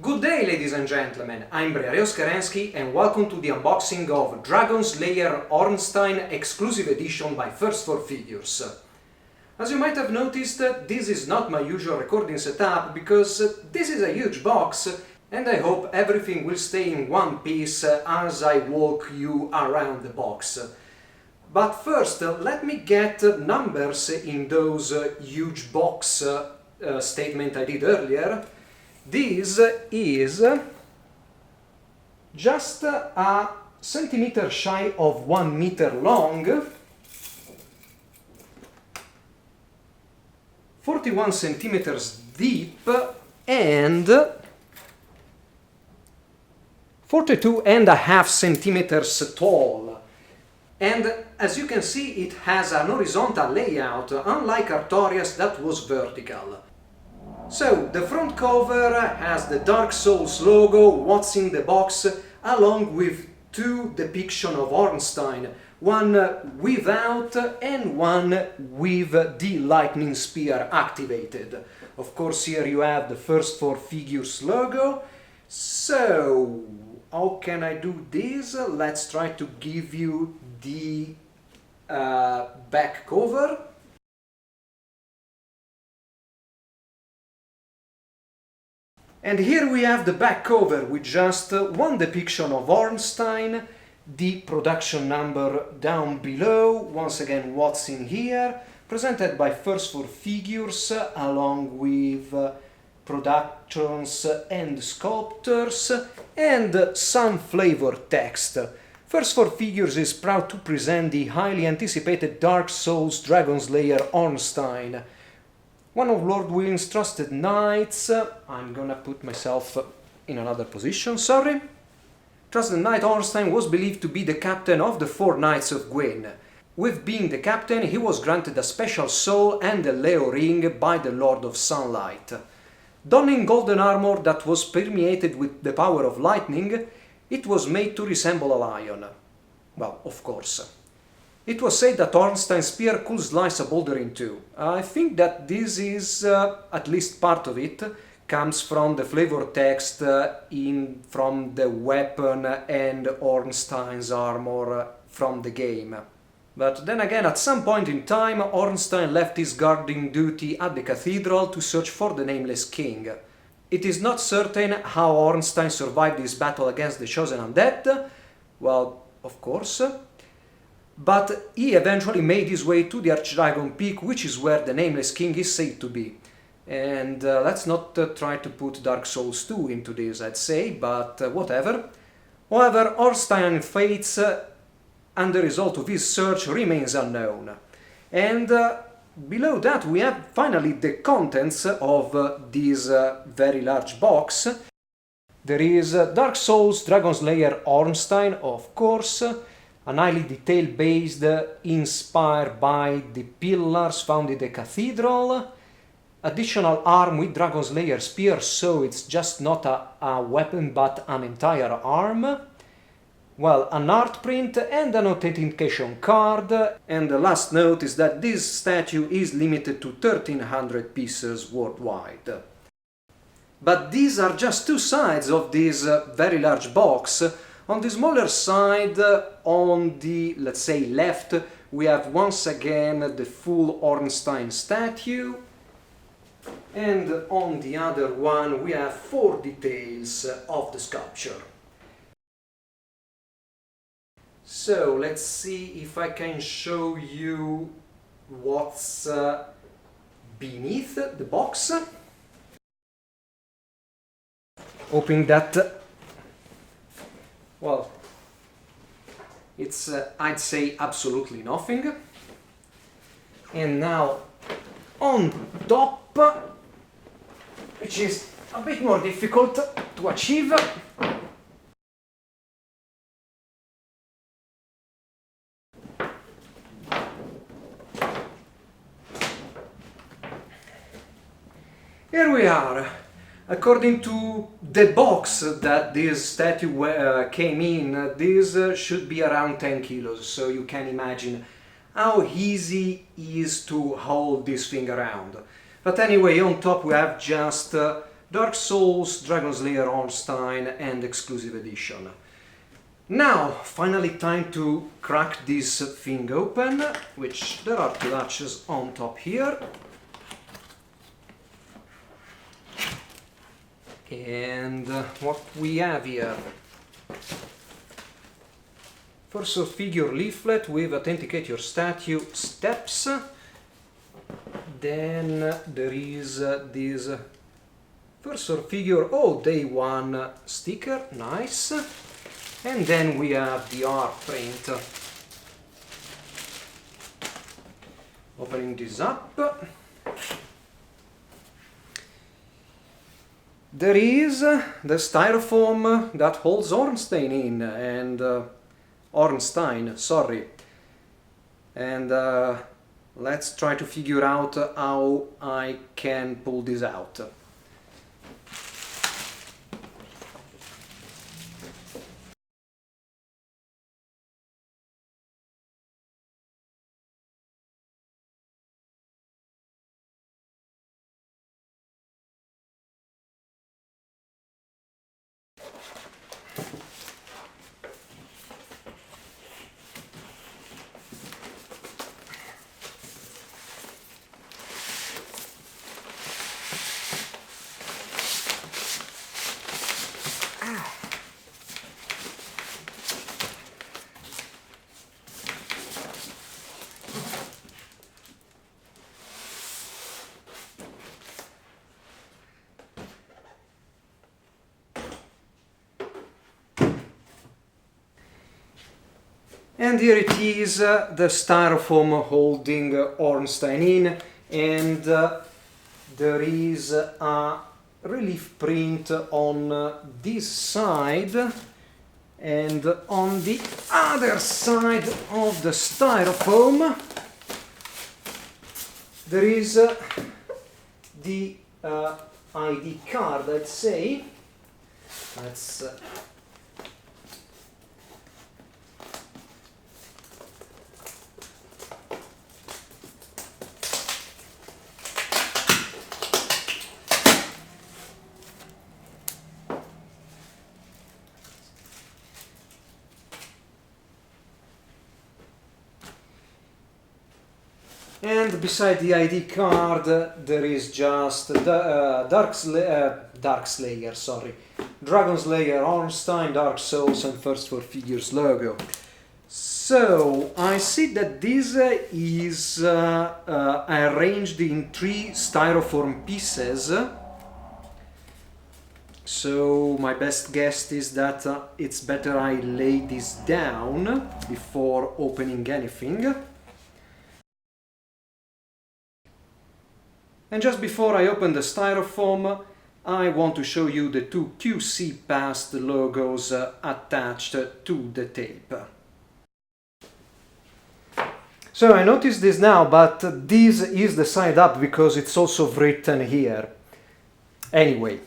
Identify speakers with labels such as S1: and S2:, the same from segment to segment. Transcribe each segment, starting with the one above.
S1: Good day, ladies and gentlemen, I'm Kerensky and welcome to the unboxing of Dragon Slayer Ornstein exclusive edition by First 4 Figures. As you might have noticed, this is not my usual recording setup because this is a huge box and I hope everything will stay in one piece as I walk you around the box. But first, let me get numbers in those huge box statement I did earlier. This is just a centimeter shy of 1 meter long, 41 centimeters deep and 42.5 centimeters tall. And as you can see, it has an horizontal layout, unlike Artorias that was vertical. So, the front cover has the Dark Souls logo, what's in the box, along with two depictions of Ornstein, one without and one with the lightning spear activated. Of course, here you have the First 4 Figures logo. So, how can I do this? Let's try to give you the back cover. And here we have the back cover with just one depiction of Ornstein, the production number down below, once again what's in here, presented by First 4 Figures along with productions and sculptors and some flavor text. First 4 Figures is proud to present the highly anticipated Dark Souls Dragon Slayer Ornstein. One of Lord Will's trusted knights. I'm gonna put myself in another position, sorry. Trusted knight Ornstein was believed to be the captain of the 4 Knights of Gwyn. With being the captain, he was granted a special soul and a Leo ring by the Lord of Sunlight. Donning golden armor that was permeated with the power of lightning, it was made to resemble a lion. Well, of course. It was said that Ornstein's spear could slice a boulder in two. I think that this is, at least part of it, comes from the flavor text from the weapon and Ornstein's armor from the game. But then again, at some point in time, Ornstein left his guarding duty at the cathedral to search for the Nameless King. It is not certain how Ornstein survived his battle against the Chosen Undead, well, of course, but he eventually made his way to the Archdragon Peak, which is where the Nameless King is said to be. And let's not try to put Dark Souls 2 into this, I'd say, but whatever. However, Ornstein's fates and the result of his search remains unknown. And below that we have finally the contents of this very large box. There is Dark Souls Dragon Slayer Ornstein, of course, an highly detailed based, inspired by the pillars found in the cathedral. Additional arm with Dragon Slayer spear, so it's just not a weapon but an entire arm. Well, an art print and an authentication card. And the last note is that this statue is limited to 1300 pieces worldwide. But these are just two sides of this very large box. On the smaller side, on the, let's say, left, we have once again the full Ornstein statue. And on the other one, we have 4 details of the sculpture. So, let's see if I can show you what's beneath the box. Hoping that well, it's, I'd say, absolutely nothing. And now, on top, which is a bit more difficult to achieve, here we are. According to the box that this statue came in, this should be around 10 kilos, so you can imagine how easy it is to hold this thing around. But anyway, on top we have just Dark Souls, Dragon Slayer Ornstein and Exclusive Edition. Now, finally time to crack this thing open, which there are two latches on top here. And what we have here. First figure leaflet with authenticate your statue steps. Then there is this first figure, day one sticker, nice. And then we have the art print. Opening this up. There is the styrofoam that holds Ornstein in, and Ornstein, sorry. And let's try to figure out how I can pull this out. And here it is, the styrofoam holding Ornstein in, and there is a relief print on this side, and on the other side of the styrofoam there is the ID card, let's say. Let's and beside the ID card there is just the Dark Slayer, sorry, Dragon Slayer, Ornstein, Dark Souls and First 4 Figures logo. So I see that this is arranged in 3 styrofoam pieces. So my best guess is that it's better I lay this down before opening anything. And just before I open the styrofoam, I want to show you the 2 QC Past logos attached to the tape. So I noticed this now, but this is the side up because it's also written here. Anyway.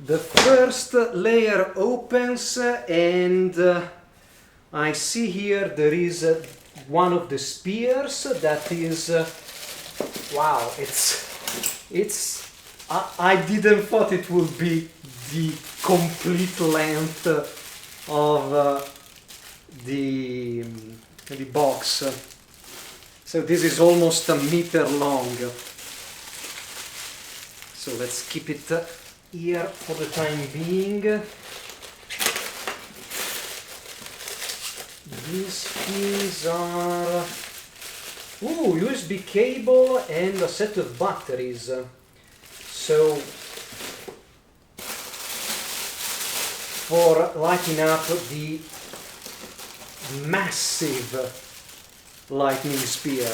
S1: The first layer opens and I see here there is one of the spears that is wow, I didn't thought it would be the complete length of the box. So this is almost a meter long. So let's keep it here for the time being. These things are USB cable and a set of batteries. So for lighting up the massive lightning spear.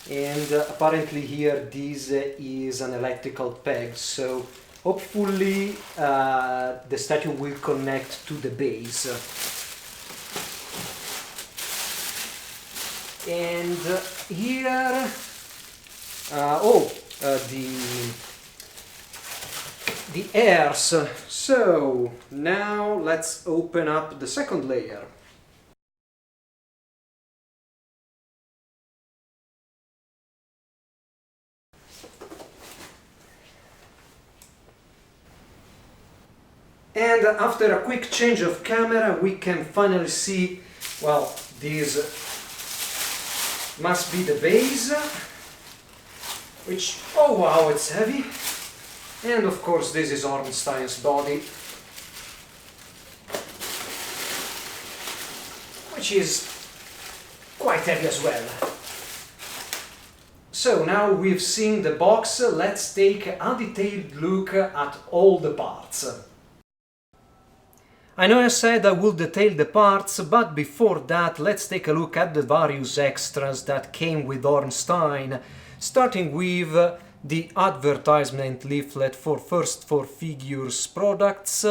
S1: And apparently here this is an electrical peg, so hopefully the statue will connect to the base. And here, the airs. So now let's open up the second layer. And after a quick change of camera, we can finally see, well, this must be the base, which, oh wow, it's heavy. And of course this is Ornstein's body, which is quite heavy as well. So now we've seen the box, let's take a detailed look at all the parts. I know I said I will detail the parts, but before that let's take a look at the various extras that came with Ornstein, starting with the advertisement leaflet for First for Figures products,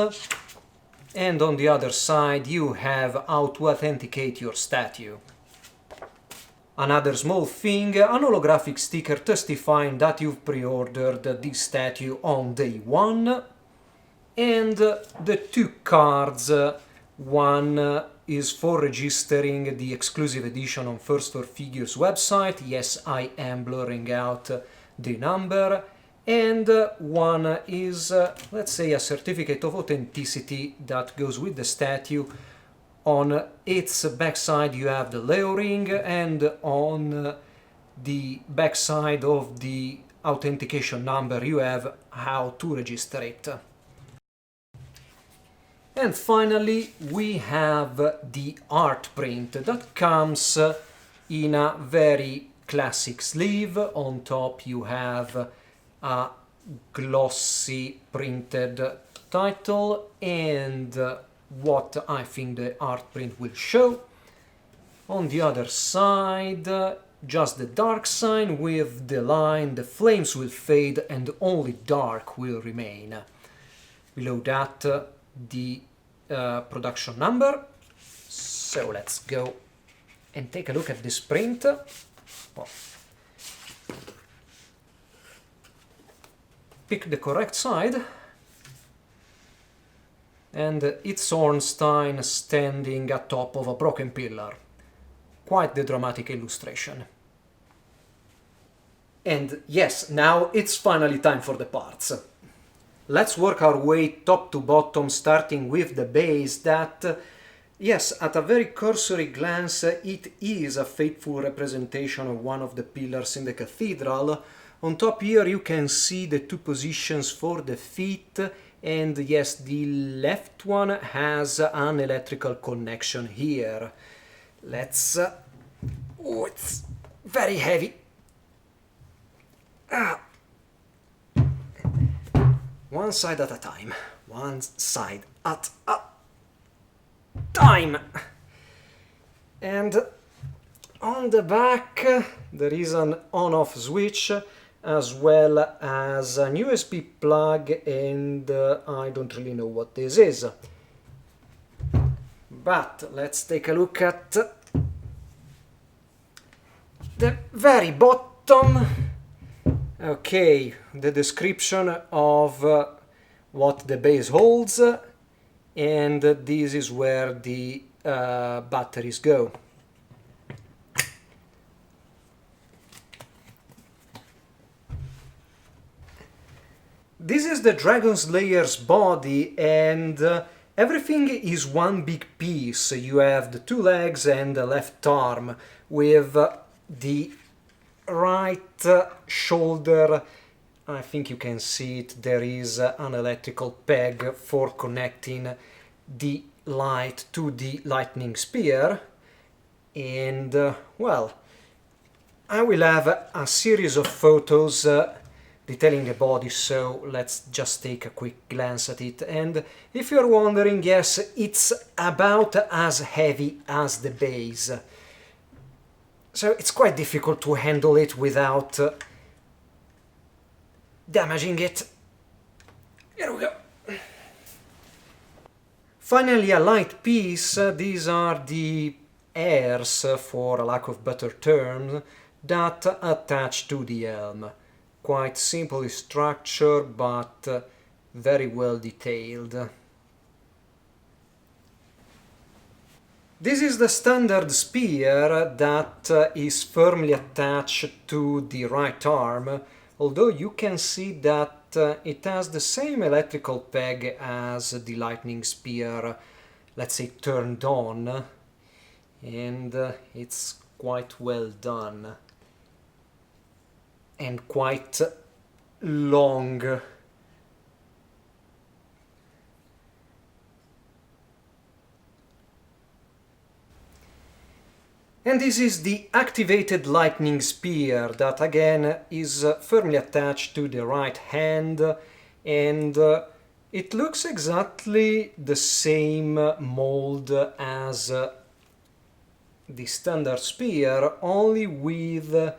S1: and on the other side you have how to authenticate your statue. Another small thing, an holographic sticker testifying that you've pre-ordered this statue on day 1, and the 2 cards. One is for registering the exclusive edition on First for Figures website. Yes, I am blurring out the number. And one is, let's say, a certificate of authenticity that goes with the statue. On its backside you have the layering, and on the backside of the authentication number you have how to register it. And finally we have the art print that comes in a very classic sleeve. On top you have a glossy printed title and what I think the art print will show. On the other side, just the dark sign with the line "the flames will fade and only dark will remain." Below that, the production number. So let's go and take a look at this print. Well, pick the correct side. And it's Ornstein standing atop of a broken pillar. Quite the dramatic illustration. And yes, now it's finally time for the parts. Let's work our way top to bottom, starting with the base that, yes, at a very cursory glance, it is a faithful representation of one of the pillars in the cathedral. On top here you can see the 2 positions for the feet, and yes, the left one has an electrical connection here. Let's... oh, it's very heavy. One side at a time. One side at a time. And on the back there is an on-off switch, as well as an USB plug, and I don't really know what this is. But let's take a look at the very bottom. Okay, the description of what the base holds, and this is where the batteries go. This is the Dragon Slayer's body, and everything is one big piece. You have the 2 legs and the left arm, with the right shoulder. I think you can see it, there is an electrical peg for connecting the light to the lightning spear. And well, I will have a series of photos detailing the body, so let's just take a quick glance at it. And if you're wondering, yes, it's about as heavy as the base. So it's quite difficult to handle it without damaging it. Here we go. Finally, a light piece. These are the hairs, for a lack of better term, that attach to the helm. Quite simply structured, but very well detailed. This is the standard spear that is firmly attached to the right arm, although you can see that it has the same electrical peg as the lightning spear, let's say turned on, and it's quite well done and quite long. And this is the activated lightning spear that again is firmly attached to the right hand, and it looks exactly the same mold as the standard spear, only with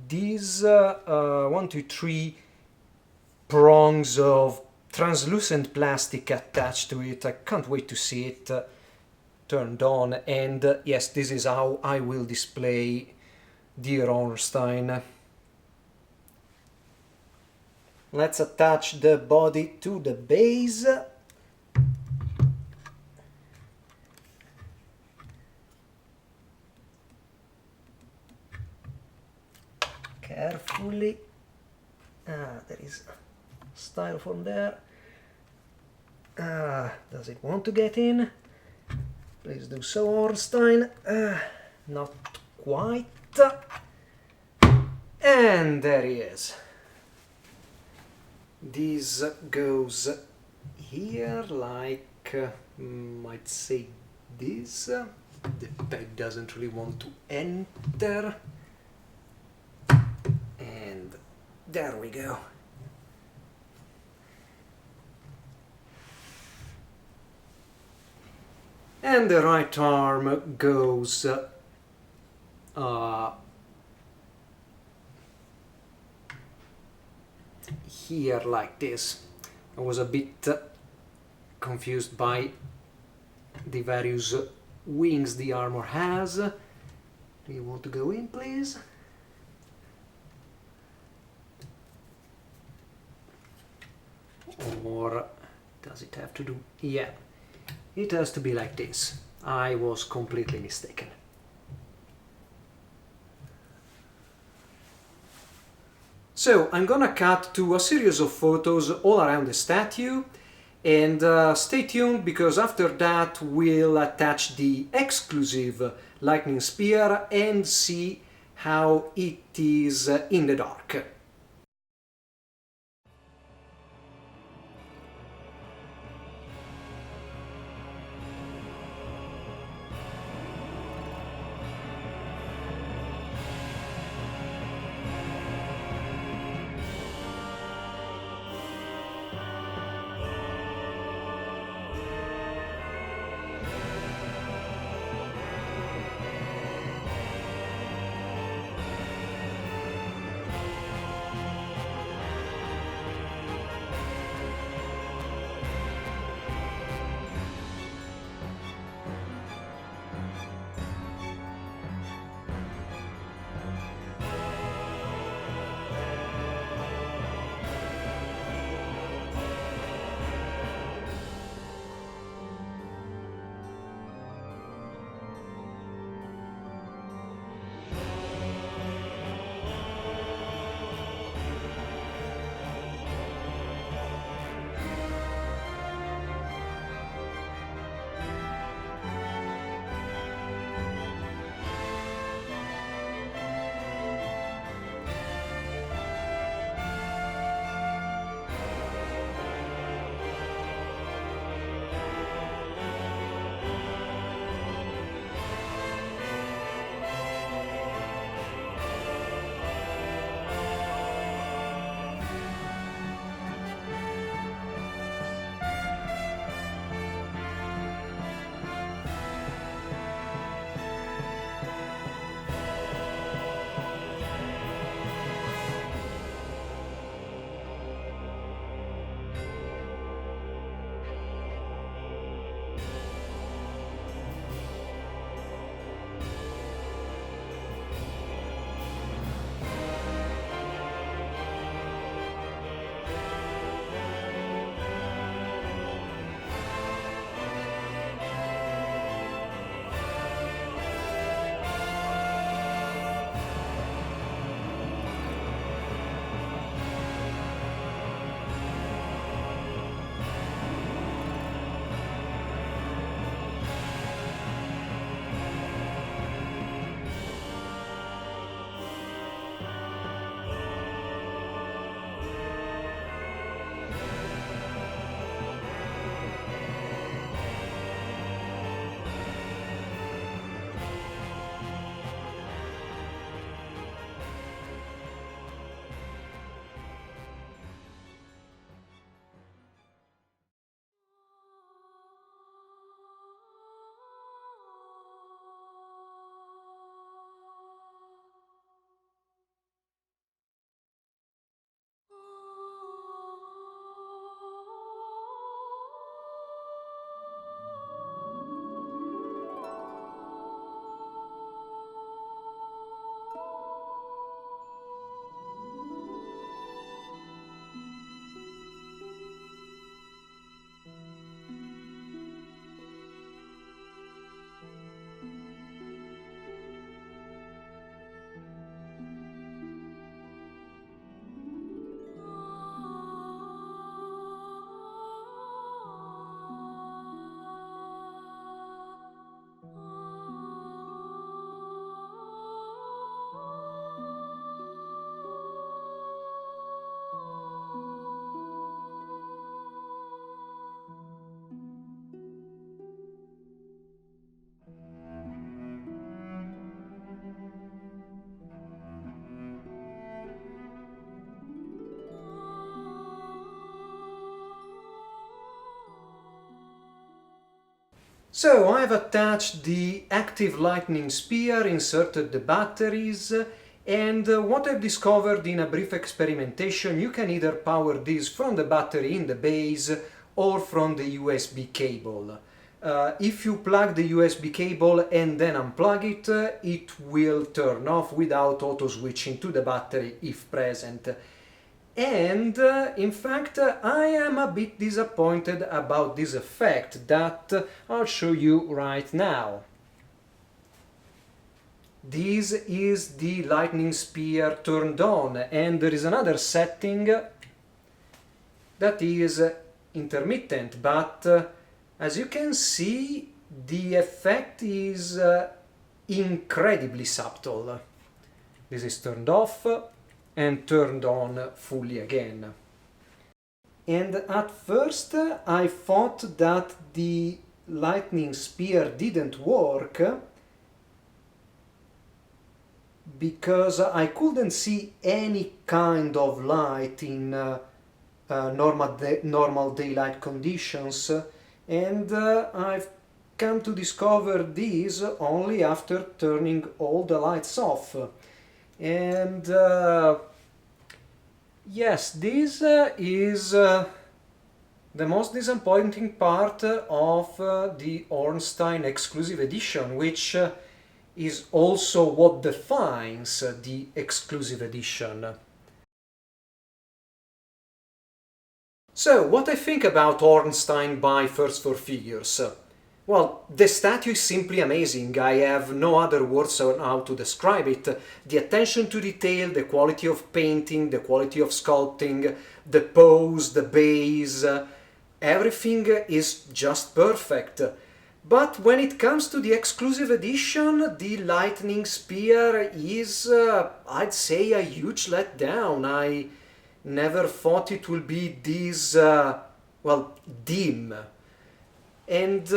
S1: these 1, 2, 3 prongs of translucent plastic attached to it. I can't wait to see it turned on, and yes, this is how I will display dear Ornstein. Let's attach the body to the base. Carefully. There is styrofoam there. Does it want to get in? Please do so, Ornstein. Not quite. And there he is. This goes here like, might say this. The peg doesn't really want to enter. And there we go. And the right arm goes here like this. I was a bit confused by the various wings the armor has. Do you want to go in, please? Or does it have to do? Yeah. It has to be like this. I was completely mistaken. So I'm gonna cut to a series of photos all around the statue, and stay tuned, because after that we'll attach the exclusive lightning spear and see how it is in the dark. So I've attached the active lightning spear, inserted the batteries, and what I've discovered in a brief experimentation, you can either power this from the battery in the base or from the USB cable. If you plug the USB cable and then unplug it, it will turn off without auto-switching to the battery if present. And in fact, I am a bit disappointed about this effect that I'll show you right now. This is the lightning spear turned on, and there is another setting that is intermittent, but as you can see, the effect is incredibly subtle. This is turned off and turned on fully again. And at first I thought that the lightning spear didn't work because I couldn't see any kind of light in normal daylight conditions, and I've come to discover this only after turning all the lights off. And yes, this is the most disappointing part of the Ornstein exclusive edition, which is also what defines the exclusive edition. So, what I think about Ornstein by First 4 Figures? Well, the statue is simply amazing. I have no other words on how to describe it. The attention to detail, the quality of painting, the quality of sculpting, the pose, the base, everything is just perfect. But when it comes to the exclusive edition, the lightning spear is, I'd say, a huge letdown. I never thought it would be this, well, dim. And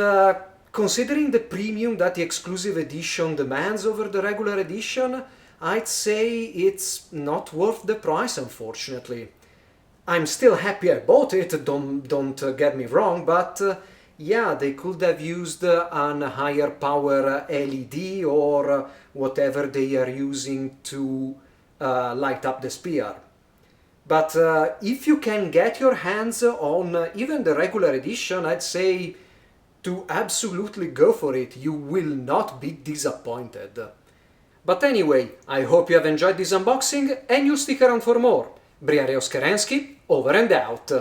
S1: considering the premium that the exclusive edition demands over the regular edition, I'd say it's not worth the price, unfortunately. I'm still happy I bought it, don't get me wrong, but yeah, they could have used an higher power LED or whatever they are using to light up the spear. But if you can get your hands on even the regular edition, I'd say to absolutely go for it. You will not be disappointed. But anyway, I hope you have enjoyed this unboxing and you'll stick around for more. Brian Reoskerensky, over and out.